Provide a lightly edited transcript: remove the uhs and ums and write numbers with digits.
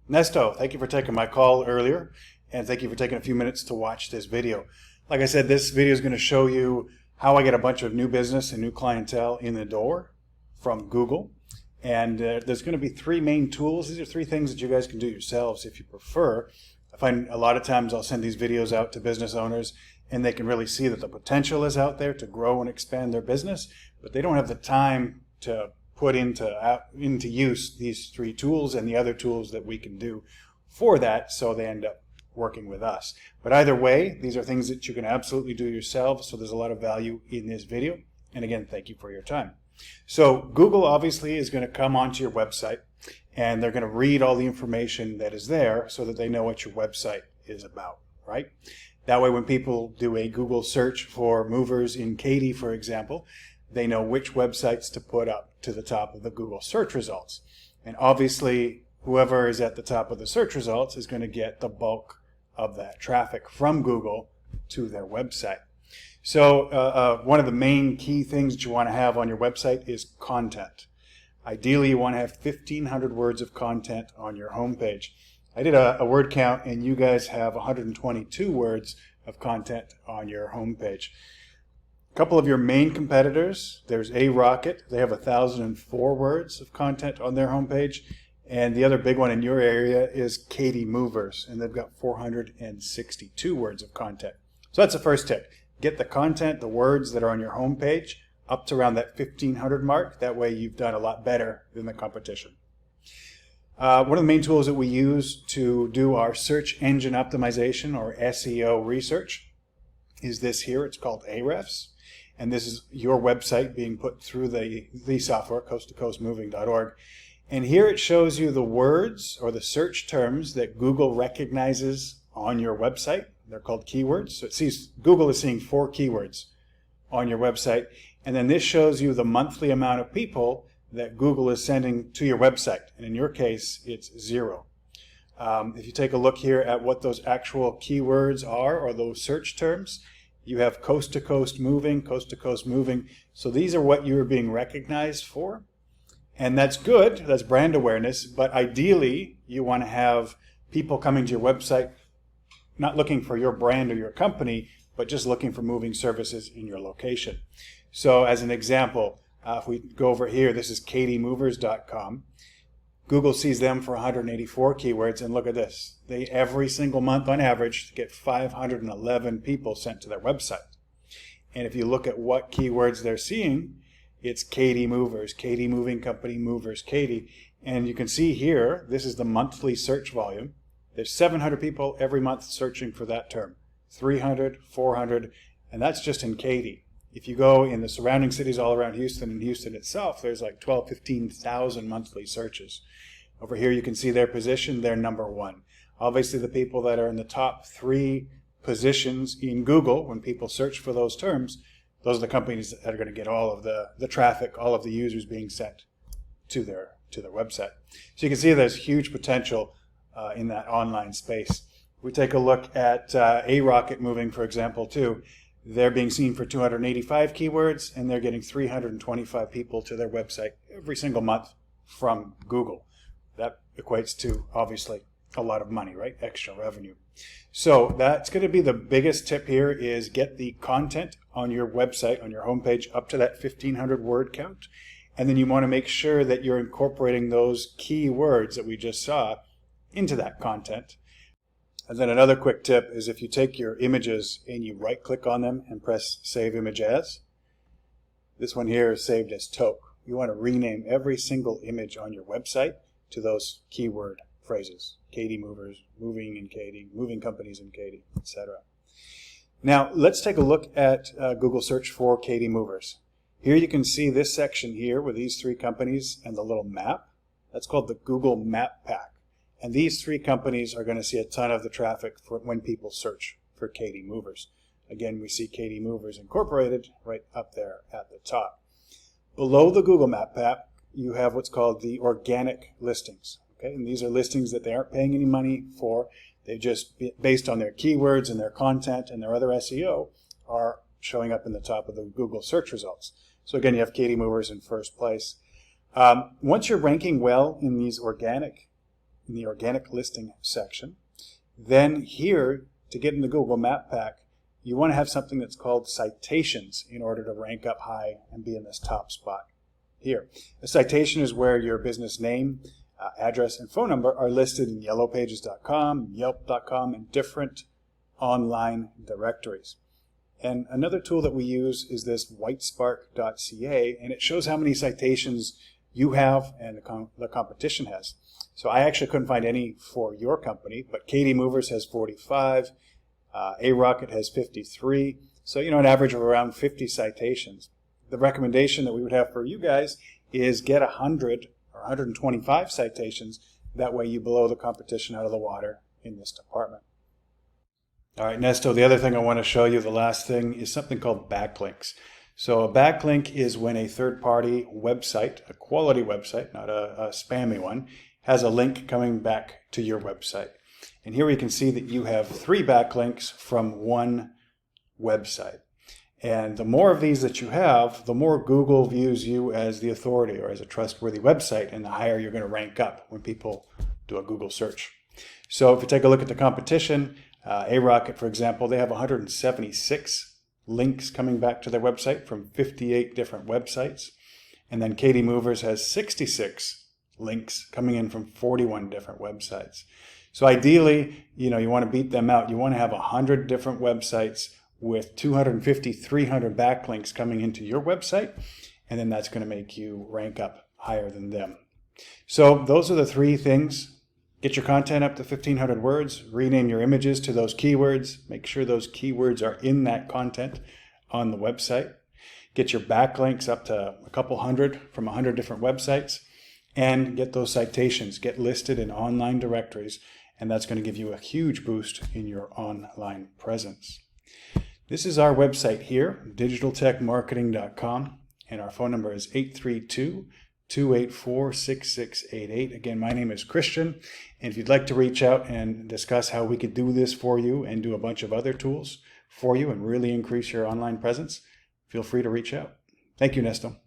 Nesto, thank you for taking my call earlier, and thank you for taking a few minutes to watch this video. Like I said, this video is going to show you how I get a bunch of new business and new clientele in the door from Google. And there's going to be three main tools. These are three things that you guys can do yourselves if you prefer. I find a lot of times I'll send these videos out to business owners and they can really see that the potential is out there to grow and expand their business, but they don't have the time to put into use these three tools and the other tools that we can do for that, so they end up working with us. But either way, these are things that you can absolutely do yourselves, so there's a lot of value in this video. And again, thank you for your time. So Google obviously is going to come onto your website and they're going to read all the information that is there so that they know what your website is about, right? That way when people do a Google search for movers in Katy, for example, they know which websites to put up to the top of the Google search results. And obviously, whoever is at the top of the search results is going to get the bulk of that traffic from Google to their website. So one of the main key things that you want to have on your website is content. Ideally, you want to have 1,500 words of content on your homepage. I did a word count, and you guys have 122 words of content on your homepage. A couple of your main competitors, there's A-Rocket. They have 1,004 words of content on their homepage. And the other big one in your area is Katy Movers, and they've got 462 words of content. So that's the first tip. Get the content, the words that are on your homepage, up to around that 1,500 mark. That way you've done a lot better than the competition. One of the main tools that we use to do our search engine optimization, or SEO research, is this here. It's called Ahrefs. And this is your website being put through the software, coasttocoastmoving.org. And here it shows you the words or the search terms that Google recognizes on your website. They're called keywords. So it sees Google is seeing 4 keywords on your website. And then this shows you the monthly amount of people that Google is sending to your website. And in your case, it's 0. If you take a look here at what those actual keywords are, or those search terms, you have coast to coast moving, coast to coast moving. So these are what you're being recognized for. And that's good, that's brand awareness, but ideally you want to have people coming to your website not looking for your brand or your company, but just looking for moving services in your location. So as an example, if we go over here, this is katymovers.com. Google sees them for 184 keywords, and look at this. They every single month on average get 511 people sent to their website. And if you look at what keywords they're seeing, it's Katy Movers, Katy Moving Company, Movers, Katy. And you can see here, this is the monthly search volume. There's 700 people every month searching for that term. 300, 400, and that's just in Katy. If you go in the surrounding cities all around Houston and Houston itself, there's like 12, 15,000 monthly searches. Over here you can see their position, they're number 1. Obviously the people that are in the top 3 positions in Google, when people search for those terms, those are the companies that are going to get all of the traffic, all of the users being sent to their website. So you can see there's huge potential in that online space. We take a look at A-Rocket Moving, for example, too. They're being seen for 285 keywords, and they're getting 325 people to their website every single month from Google. That equates to, obviously, a lot of money, right? Extra revenue. So that's going to be the biggest tip here, is get the content on your website, on your homepage, up to that 1,500 word count. And then you want to make sure that you're incorporating those key words that we just saw into that content. And then another quick tip is if you take your images and you right click on them and press Save Image As. This one here is saved as toke. You want to rename every single image on your website to those keyword phrases. Katy Movers, Moving in Katy, Moving Companies in Katy, etc. Now let's take a look at Google search for Katy Movers. Here you can see this section here with these 3 companies and the little map. That's called the Google Map Pack. And these 3 companies are going to see a ton of the traffic for when people search for Katy Movers. Again, we see Katy Movers Incorporated right up there at the top. Below the Google Map Pack, you have what's called the organic listings. Okay, and these are listings that they aren't paying any money for. They just, based on their keywords and their content and their other SEO, are showing up in the top of the Google search results. So again, you have Katy Movers in first place. Once you're ranking well in these organic in the organic listing section. Then here, to get in the Google Map Pack, you want to have something that's called citations in order to rank up high and be in this top spot here. A citation is where your business name, address, and phone number are listed in yellowpages.com, yelp.com, and different online directories. And another tool that we use is this whitespark.ca, and it shows how many citations you have and the competition has. So I actually couldn't find any for your company, but Katy Movers has 45, A-Rocket has 53, so an average of around 50 citations. The recommendation that we would have for you guys is get 100 or 125 citations. That way you blow the competition out of the water in this department. All right, Nesto, the other thing I want to show you, the last thing, is something called backlinks. So a backlink is when a third-party website, a quality website, not a spammy one, has a link coming back to your website. And here we can see that you have 3 backlinks from one website. And the more of these that you have, the more Google views you as the authority or as a trustworthy website, and the higher you're going to rank up when people do a Google search. So if you take a look at the competition, A-Rocket, for example, they have 176 links coming back to their website from 58 different websites. And then Katy Movers has 66 links coming in from 41 different websites. So ideally, you want to beat them out. You want to have 100 different websites with 250, 300 backlinks coming into your website, and then that's going to make you rank up higher than them. So those are the 3 things. Get your content up to 1,500 words, rename your images to those keywords, make sure those keywords are in that content on the website, get your backlinks up to a couple hundred from 100 different websites, and get those citations, get listed in online directories, and that's going to give you a huge boost in your online presence. This is our website here, digitaltechmarketing.com, and our phone number is 832-284-6688. Again, my name is Christian, and if you'd like to reach out and discuss how we could do this for you and do a bunch of other tools for you and really increase your online presence, feel free to reach out. Thank you, Nesto.